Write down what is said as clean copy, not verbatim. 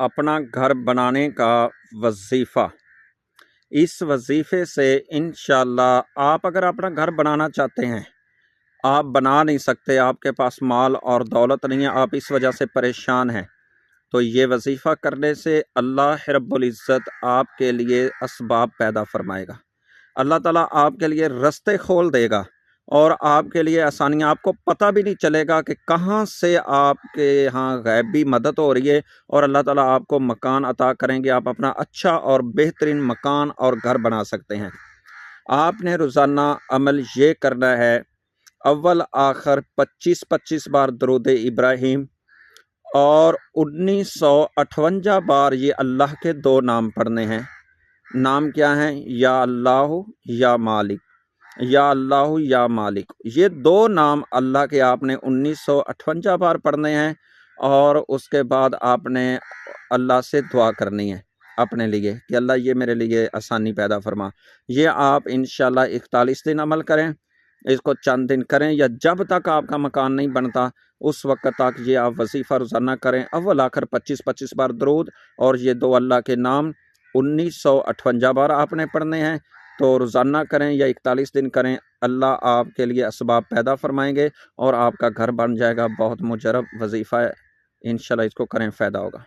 अपना घर बनाने का वजीफ़ा। इस वजीफ़े से इंशाअल्लाह आप अगर अपना घर बनाना चाहते हैं, आप बना नहीं सकते, आपके पास माल और दौलत नहीं है, आप इस वजह से परेशान हैं, तो ये वजीफ़ा करने से अल्लाह रब्बुल इज़्ज़त आपके लिए असबाब पैदा फरमाएगा। अल्लाह ताला आपके लिए रास्ते खोल देगा और आपके लिए आसानियाँ, आपको पता भी नहीं चलेगा कि कहाँ से आपके यहाँ गैबी मदद हो रही है और अल्लाह ताला आपको मकान अता करेंगे। आप अपना अच्छा और बेहतरीन मकान और घर बना सकते हैं। आपने रोज़ाना अमल ये करना है, अव्वल आखिर 25-25 बार दरूद इब्राहिम और 1958 बार ये अल्लाह के 2 नाम पढ़ने हैं। नाम क्या हैं? या अल्लाह या मालिक, या अल्लाह या मालिक। ये 2 नाम अल्लाह के आपने 1958 बार पढ़ने हैं और उसके बाद आपने अल्लाह से दुआ करनी है अपने लिए कि अल्लाह ये मेरे लिए आसानी पैदा फरमा। ये आप इंशाल्लाह 41 दिन अमल करें, इसको चंद दिन करें या जब तक आपका मकान नहीं बनता उस वक्त तक ये आप वजीफ़ा रोज़ाना करें। अव्वल आखिर 25-25 बार दरूद और ये 2 अल्लाह के नाम 1958 बार आपने पढ़ने हैं। तो रोज़ाना करें या 41 दिन करें, अल्लाह आपके लिए असबाब पैदा फरमाएंगे और आपका घर बन जाएगा। बहुत मुजरब वजीफ़ा है, इंशाल्लाह इसको करें, फ़ायदा होगा।